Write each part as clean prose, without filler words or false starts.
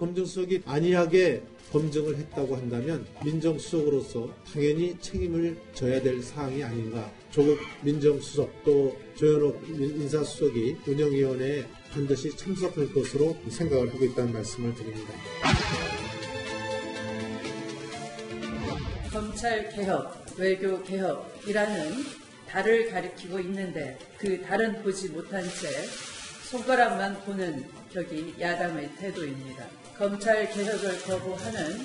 검증수석이 안이하게 검증을 했다고 한다면 민정수석으로서 당연히 책임을 져야 될 사항이 아닌가. 조국 민정수석 또 조현옥 인사수석이 운영위원회에 반드시 참석할 것으로 생각을 하고 있다는 말씀을 드립니다. 검찰개혁, 외교개혁이라는 달을 가리키고 있는데 그 달은 보지 못한 채 손가락만 보는 격이 야당의 태도입니다. 검찰개혁을 거부하는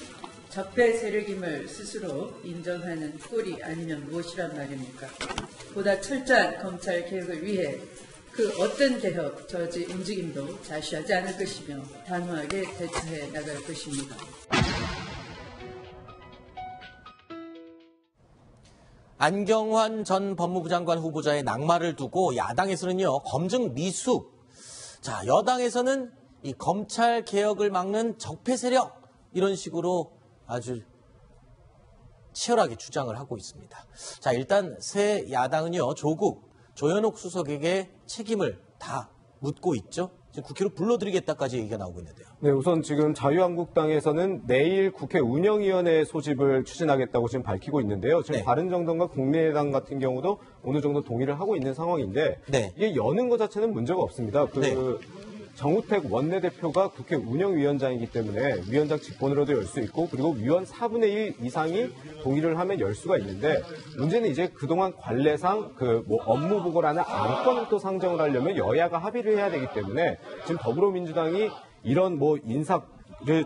적폐 세력임을 스스로 인정하는 꼴이 아니면 무엇이란 말입니까? 보다 철저한 검찰개혁을 위해 그 어떤 개혁, 저지 움직임도 자시하지 않을 것이며 단호하게 대처해 나갈 것입니다. 안경환 전 법무부 장관 후보자의 낙마를 두고 야당에서는요, 검증 미숙. 자, 여당에서는 이 검찰 개혁을 막는 적폐 세력 이런 식으로 아주 치열하게 주장을 하고 있습니다. 자, 일단 새 야당은요, 조현옥 수석에게 책임을 다 묻고 있죠. 지금 국회로 불러드리겠다까지 얘기가 나오고 있는데요. 네, 우선 지금 자유한국당에서는 내일 국회 운영위원회 소집을 추진하겠다고 지금 밝히고 있는데요. 지금 네. 바른정당과 국민의당 같은 경우도 어느 정도 동의를 하고 있는 상황인데 네. 이게 여는 것 자체는 문제가 없습니다. 네. 정우택 원내대표가 국회 운영위원장이기 때문에 위원장 직권으로도 열 수 있고 그리고 위원 4분의 1 이상이 동의를 하면 열 수가 있는데 문제는 이제 그동안 관례상 업무 보고라는 안건을 또 상정을 하려면 여야가 합의를 해야 되기 때문에 지금 더불어민주당이 이런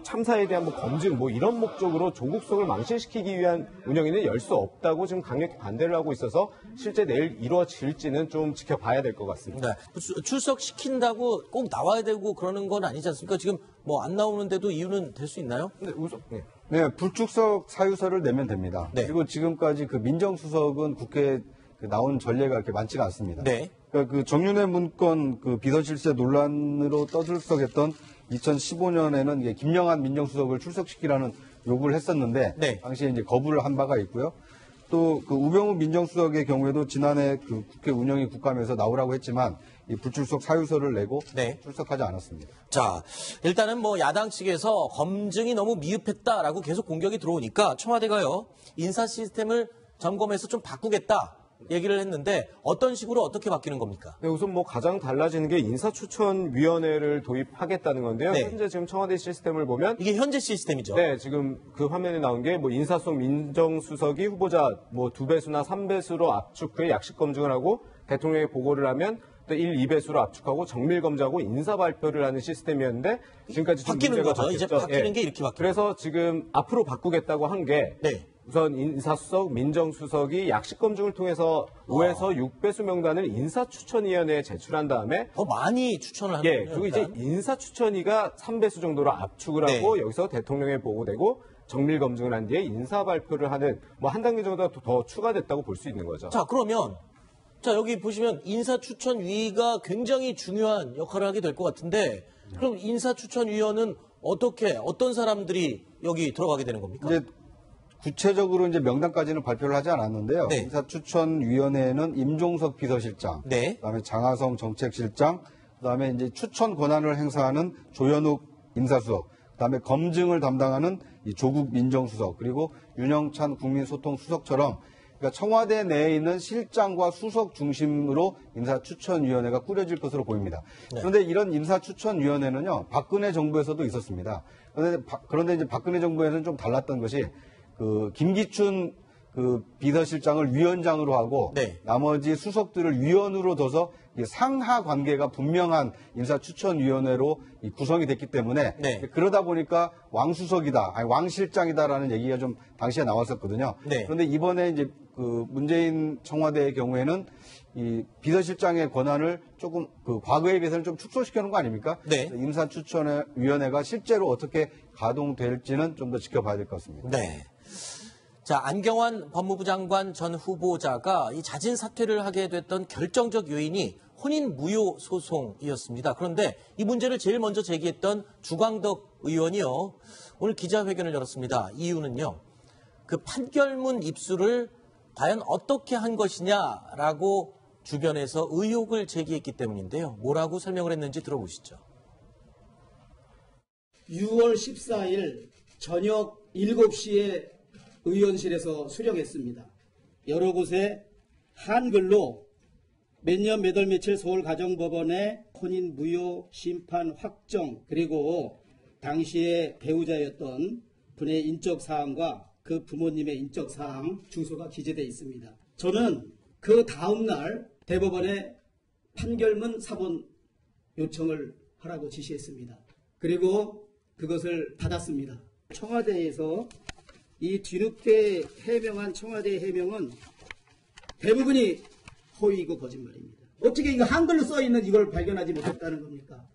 참사에 대한 검증 이런 목적으로 조국 수석을 망신시키기 위한 운영위는 열 수 없다고 지금 강력히 반대를 하고 있어서 실제 내일 이루어질지는 좀 지켜봐야 될 것 같습니다. 네. 출석시킨다고 꼭 나와야 되고 그러는 건 아니지 않습니까? 지금 안 나오는데도 이유는 될 수 있나요? 네, 불출석 사유서를 내면 됩니다. 네. 그리고 지금까지 민정수석은 국회에 나온 전례가 그렇게 많지가 않습니다. 네. 그러니까 정윤회 문건 비서실세 논란으로 떠들썩했던 2015년에는 김영한 민정수석을 출석시키라는 요구를 했었는데 네. 당시에 이제 거부를 한 바가 있고요. 또 우병우 민정수석의 경우에도 지난해 국회 운영위 국감에서 나오라고 했지만 이 불출석 사유서를 내고 네. 출석하지 않았습니다. 자, 일단은 야당 측에서 검증이 너무 미흡했다라고 계속 공격이 들어오니까 청와대가요, 인사 시스템을 점검해서 좀 바꾸겠다 얘기를 했는데 어떤 식으로 어떻게 바뀌는 겁니까? 네, 우선 가장 달라지는 게 인사추천위원회를 도입하겠다는 건데요. 네. 현재 지금 청와대 시스템을 보면 이게 현재 시스템이죠? 네, 지금 그 화면에 나온 게 인사 속 민정수석이 후보자 2배수나 3배수로 압축 후에 약식 검증을 하고 대통령에 보고를 하면 또 1, 2배수로 압축하고 정밀 검증하고 인사 발표를 하는 시스템이었는데 지금까지 좀 바뀌는 문제가 거죠. 바뀌었죠. 이제 바뀌는 게 이렇게 바뀌는 그래서 지금 앞으로 바꾸겠다고 한 게 네. 우선 인사수석, 민정수석이 약식 검증을 통해서 5에서 6배수 명단을 인사추천위원회에 제출한 다음에 더 많이 추천을 하는 거예요. 그리고 이제 인사추천위가 3배수 정도로 압축을 하고 여기서 대통령에 보고되고 정밀 검증을 한 뒤에 인사 발표를 하는 한 단계 정도가 더 추가됐다고 볼 수 있는 거죠. 자, 그러면 여기 보시면 인사추천위가 굉장히 중요한 역할을 하게 될 것 같은데 그럼 인사추천위원은 어떤 사람들이 여기 들어가게 되는 겁니까? 이제 구체적으로 명단까지는 발표를 하지 않았는데요. 네. 인사추천위원회에는 임종석 비서실장, 네. 그다음에 장하성 정책실장, 그다음에 이제 추천 권한을 행사하는 조현욱 인사수석, 그다음에 검증을 담당하는 이 조국 민정수석, 그리고 윤영찬 국민소통수석처럼 그러니까 청와대 내에 있는 실장과 수석 중심으로 인사추천위원회가 꾸려질 것으로 보입니다. 네. 그런데 이런 인사추천위원회는요, 박근혜 정부에서도 있었습니다. 그런데 이제 박근혜 정부에서는 좀 달랐던 것이 김기춘 비서실장을 위원장으로 하고 네. 나머지 수석들을 위원으로 둬서 상하 관계가 분명한 인사추천위원회로 구성이 됐기 때문에 네. 그러다 보니까 왕실장이다라는 얘기가 좀 당시에 나왔었거든요. 네. 그런데 이번에 이제 문재인 청와대의 경우에는 이 비서실장의 권한을 조금 과거에 비해서는 좀 축소시켜 놓은 거 아닙니까? 네. 인사추천위원회가 실제로 어떻게 가동될지는 좀 더 지켜봐야 될 것 같습니다. 네. 자, 안경환 법무부 장관 전 후보자가 이 자진 사퇴를 하게 됐던 결정적 요인이 혼인 무효 소송이었습니다. 그런데 이 문제를 제일 먼저 제기했던 주광덕 의원이요, 오늘 기자회견을 열었습니다. 이유는요, 판결문 입수를 과연 어떻게 한 것이냐라고 주변에서 의혹을 제기했기 때문인데요. 뭐라고 설명을 했는지 들어보시죠. 6월 14일 저녁 7시에 의원실에서 수령했습니다. 여러 곳에 한글로 몇 년 몇 월 며칠 서울가정법원의 혼인 무효 심판 확정, 그리고 당시에 배우자였던 분의 인적 사항과 그 부모님의 인적 사항 주소가 기재되어 있습니다. 저는 그 다음 날 대법원에 판결문 사본 요청을 하라고 지시했습니다. 그리고 그것을 받았습니다. 청와대에서 이 뒤늦게 해명한 청와대의 해명은 대부분이 허위이고 거짓말입니다. 어떻게 이거 한글로 써있는 이걸 발견하지 못했다는 겁니까?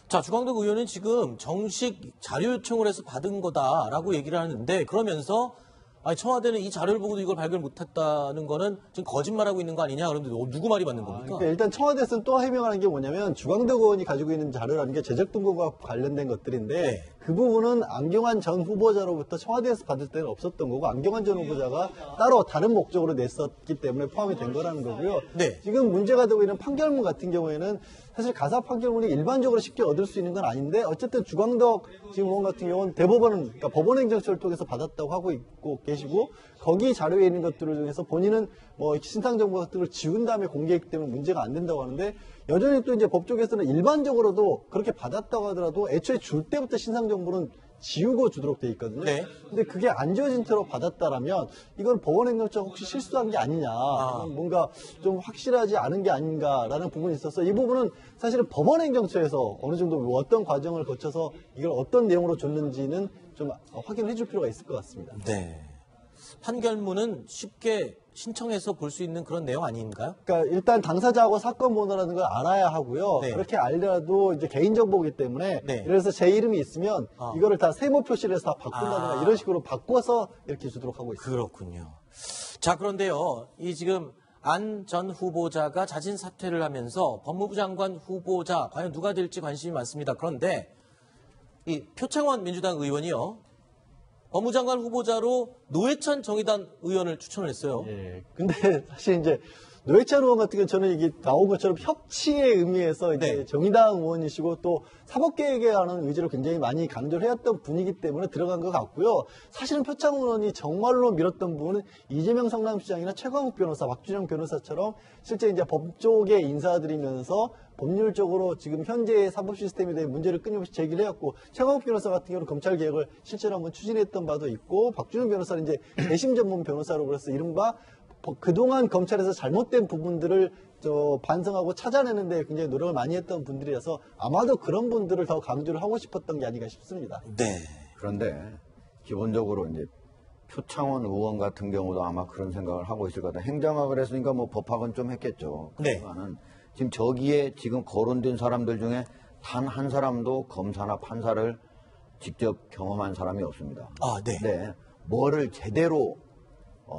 자, 주광덕 의원은 지금 정식 자료 요청을 해서 받은 거다라고 얘기를 하는데, 그러면서 아니, 청와대는 이 자료를 보고도 이걸 발견 못했다는 거는 지금 거짓말하고 있는 거 아니냐? 그런데 누구 말이 맞는 겁니까? 그러니까 일단 청와대에서는 또 해명하는 게 뭐냐면 주광덕 의원이 가지고 있는 자료라는 게 재적등본과 관련된 것들인데 네. 그 부분은 안경환 전 후보자로부터 청와대에서 받을 때는 없었던 거고 안경환 전 후보자가 따로 다른 목적으로 냈었기 때문에 포함이 된 거라는 거고요. 네. 지금 문제가 되고 있는 판결문 같은 경우에는 사실 가사 판결문이 일반적으로 쉽게 얻을 수 있는 건 아닌데 어쨌든 주광덕 지금 의원 같은 경우는 대법원은 그러니까 법원행정처를 통해서 받았다고 하고 있고 계시고 거기 자료에 있는 것들을 중에서 본인은 뭐 신상 정보 같은 걸 지운 다음에 공개했기 때문에 문제가 안 된다고 하는데 여전히 또 이제 법조계에서는 일반적으로도 그렇게 받았다고 하더라도 애초에 줄 때부터 신상 정보는 지우고 주도록 돼 있거든요. 네. 근데 그게 안 지워진 채로 받았다라면 이건 법원행정처가 혹시 실수한 게 아니냐, 뭔가 좀 확실하지 않은 게 아닌가라는 부분이 있어서 이 부분은 사실은 법원행정처에서 어느 정도 어떤 과정을 거쳐서 이걸 어떤 내용으로 줬는지는 좀 확인을 해줄 필요가 있을 것 같습니다. 네. 판결문은 쉽게 신청해서 볼 수 있는 그런 내용 아닌가요? 그러니까 일단 당사자하고 사건 번호라는 걸 알아야 하고요. 네. 그렇게 알더라도 이제 개인정보이기 때문에 네. 그래서 제 이름이 있으면 이거를 다 세모 표시를 해서 다 바꾼다든가 이런 식으로 바꿔서 이렇게 주도록 하고 있습니다. 그렇군요. 자, 그런데요. 이 지금 안 전 후보자가 자진 사퇴를 하면서 법무부 장관 후보자 과연 누가 될지 관심이 많습니다. 그런데 이 표창원 민주당 의원이요. 법무부 장관 후보자로 노회찬 정의당 의원을 추천을 했어요. 예. 근데 사실 이제 노회찬 의원 같은 경우는 저는 이게 나온 것처럼 협치의 의미에서 이제 네. 정의당 의원이시고 또 사법개혁에 관한 의지를 굉장히 많이 강조를 해왔던 분이기 때문에 들어간 것 같고요. 사실은 표창원 의원이 정말로 밀었던 부분은 이재명 성남시장이나 최광욱 변호사, 박준영 변호사처럼 실제 이제 법조계 인사들이면서 법률적으로 지금 현재의 사법 시스템에 대한 문제를 끊임없이 제기를 해왔고 최광욱 변호사 같은 경우는 검찰 개혁을 실제로 한번 추진했던 바도 있고 박준영 변호사는 이제 재심 전문 변호사로 그래서 이른바 그동안 검찰에서 잘못된 부분들을 반성하고 찾아내는데 굉장히 노력을 많이 했던 분들이라서 아마도 그런 분들을 더 강조를 하고 싶었던 게 아닌가 싶습니다. 네. 그런데 기본적으로 이제 표창원 의원 같은 경우도 아마 그런 생각을 하고 있을 것 같아요. 행정학을 했으니까 뭐 법학은 좀 했겠죠. 네. 그렇지만은 지금 저기에 지금 거론된 사람들 중에 단 한 사람도 검사나 판사를 직접 경험한 사람이 없습니다. 아, 네. 네. 뭐를 제대로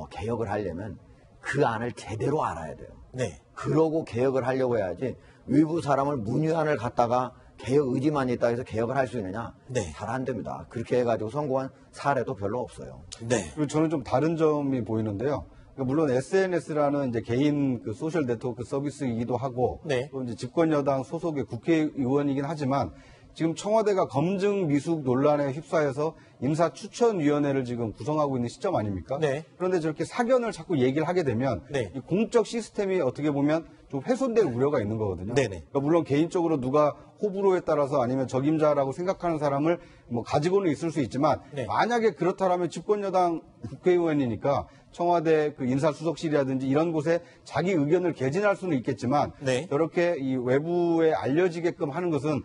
개혁을 하려면 그 안을 제대로 알아야 돼요. 네. 그러고 개혁을 하려고 해야지 외부 사람을 문외한을 갖다가 개혁 의지만 있다 해서 개혁을 할 수 있느냐? 네. 잘 안 됩니다. 그렇게 해가지고 성공한 사례도 별로 없어요. 네. 그리고 저는 좀 다른 점이 보이는데요. 그러니까 물론 SNS라는 이제 개인 그 소셜 네트워크 서비스이기도 하고 네. 또 이제 집권 여당 소속의 국회의원이긴 하지만 지금 청와대가 검증 미숙 논란에 휩싸여서 인사추천위원회를 지금 구성하고 있는 시점 아닙니까? 네. 그런데 저렇게 사견을 자꾸 얘기를 하게 되면 네. 이 공적 시스템이 어떻게 보면 좀 훼손될 우려가 있는 거거든요. 네네. 그러니까 물론 개인적으로 누가 호불호에 따라서 아니면 적임자라고 생각하는 사람을 뭐 가지고는 있을 수 있지만 네. 만약에 그렇다면 집권여당 국회의원이니까 청와대 그 인사수석실이라든지 이런 곳에 자기 의견을 개진할 수는 있겠지만 네. 저렇게 이 외부에 알려지게끔 하는 것은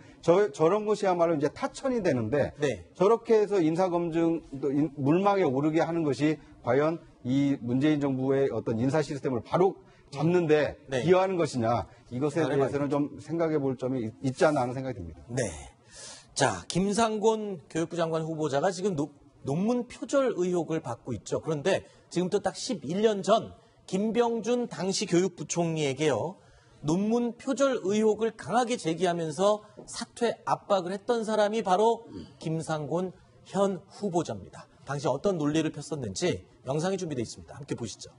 저런 것이야말로 이제 타천이 되는데 네. 저렇게 해서 인사검증 또 물망에 오르게 하는 것이 과연 이 문재인 정부의 어떤 인사 시스템을 바로 잡는데 네. 기여하는 것이냐 이것에 다른 대해서는 좀 생각해 볼 점이 있지 않나 하는 생각이 듭니다. 네. 자, 김상곤 교육부 장관 후보자가 지금 논문 표절 의혹을 받고 있죠. 그런데 지금부터 딱 11년 전 김병준 당시 교육부총리에게요. 논문 표절 의혹을 강하게 제기하면서 사퇴 압박을 했던 사람이 바로 김상곤 현 후보자입니다. 당시 어떤 논리를 폈었는지 영상이 준비되어 있습니다. 함께 보시죠.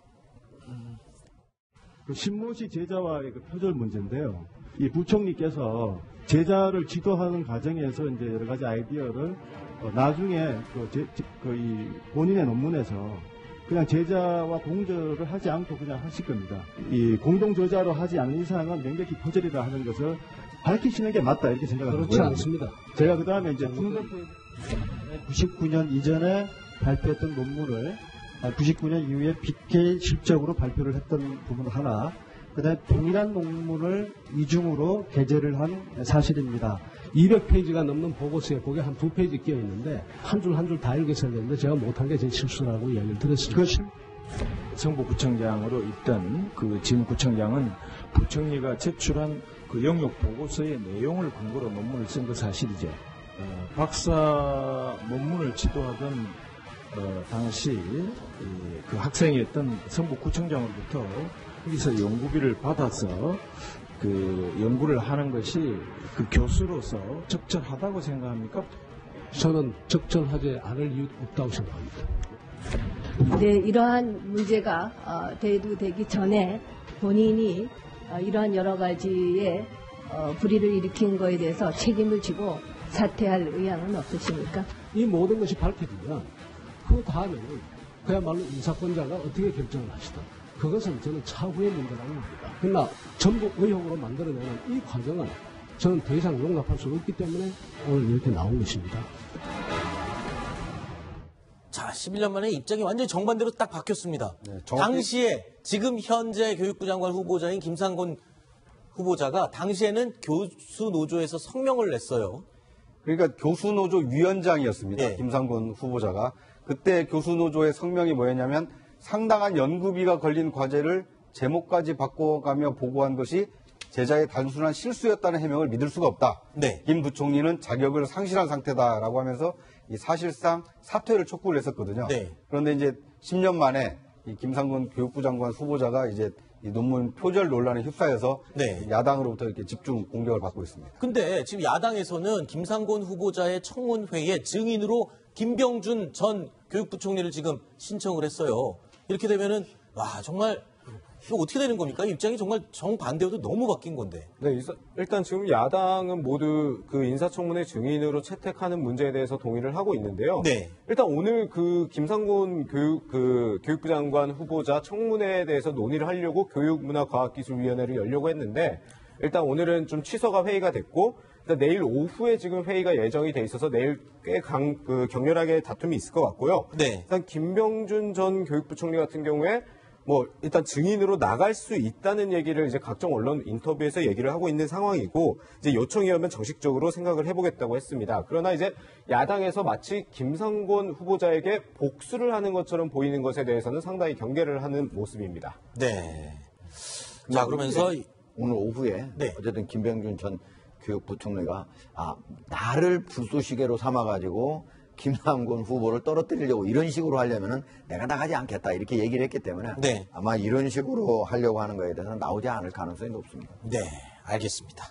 그 신모시 제자와의 그 표절 문제인데요. 이 부총리께서 제자를 지도하는 과정에서 이제 여러 가지 아이디어를 나중에 이 본인의 논문에서 그냥 제자와 동조를 하지 않고 그냥 하실 겁니다. 이 공동 저자로 하지 않는 이상은 명백히 표절이라 하는 것을 밝히시는 게 맞다 이렇게 생각합니다. 그렇지 않습니다. 제가 그 다음에 이제 99년 이전에 발표했던 논문을 99년 이후에 BK 실적으로 발표를 했던 부분 하나, 그 다음에 동일한 논문을 이중으로 게재를 한 사실입니다. 200페이지가 넘는 보고서에 거기에 한 2페이지 끼어 있는데 한 줄 한 줄 다 읽었어야 되는데 제가 못한 게 제 실수라고 이야기를 드렸습니다. 성북구청장으로 있던 그 진 구청장은 부총리가 제출한 그 영역 보고서의 내용을 근거로 논문을 쓴 거 사실이죠. 박사 논문을 지도하던 당시 그 학생이었던 성북구청장으로부터 여기서 연구비를 받아서 그 연구를 하는 것이 그 교수로서 적절하다고 생각합니까? 저는 적절하지 않을 이유 없다고 생각합니다. 네, 이러한 문제가 대두되기 전에 본인이 이러한 여러 가지의 불의를 일으킨 것에 대해서 책임을 지고 사퇴할 의향은 없으십니까? 이 모든 것이 밝혀지면 그 다음에는 그야말로 인사권자가 어떻게 결정을 하시든 그것은 저는 차후의 문제라고 봅니다. 그러나 전부 의혹으로 만들어내는 이 과정은 저는 더 이상 용납할 수 없기 때문에 오늘 이렇게 나온 것입니다. 자, 11년 만에 입장이 완전히 정반대로 딱 바뀌었습니다. 네, 당시에 지금 현재 교육부 장관 후보자인 김상곤 후보자가 당시에는 교수 노조에서 성명을 냈어요. 그러니까 교수노조 위원장이었습니다. 예. 김상곤 후보자가. 그때 교수노조의 성명이 뭐였냐면 상당한 연구비가 걸린 과제를 제목까지 바꿔가며 보고한 것이 제자의 단순한 실수였다는 해명을 믿을 수가 없다. 네. 김 부총리는 자격을 상실한 상태다라고 하면서 이 사실상 사퇴를 촉구를 했었거든요. 네. 그런데 이제 10년 만에 이 김상곤 교육부 장관 후보자가 이제 이 논문 표절 논란에 휩싸여서 네. 야당으로부터 이렇게 집중 공격을 받고 있습니다. 근데 지금 야당에서는 김상곤 후보자의 청문회에 증인으로 김병준 전 교육부총리를 지금 신청을 했어요. 이렇게 되면은 와 정말 이거 어떻게 되는 겁니까? 입장이 정말 정반대여도 너무 바뀐 건데. 네, 일단 지금 야당은 모두 그 인사청문회 증인으로 채택하는 문제에 대해서 동의를 하고 있는데요. 네. 일단 오늘 그 김상곤 교육부 장관 후보자 청문회에 대해서 논의를 하려고 교육문화과학기술위원회를 열려고 했는데 일단 오늘은 좀 취소가 회의가 됐고 일단 내일 오후에 지금 회의가 예정이 돼 있어서 내일 꽤 격렬하게 다툼이 있을 것 같고요. 네. 일단 김병준 전 교육부총리 같은 경우에 일단 증인으로 나갈 수 있다는 얘기를 이제 각종 언론 인터뷰에서 얘기를 하고 있는 상황이고, 이제 요청이 오면 정식적으로 생각을 해보겠다고 했습니다. 그러나 이제 야당에서 마치 김상곤 후보자에게 복수를 하는 것처럼 보이는 것에 대해서는 상당히 경계를 하는 모습입니다. 네. 자, 그러면서 오늘 오후에 네. 어쨌든 김병준 전 교육부총리가 나를 불쏘시개로 삼아가지고 김상곤 후보를 떨어뜨리려고 이런 식으로 하려면은 내가 나가지 않겠다 이렇게 얘기를 했기 때문에 네. 아마 이런 식으로 하려고 하는 거에 대해서는 나오지 않을 가능성이 높습니다. 네, 알겠습니다.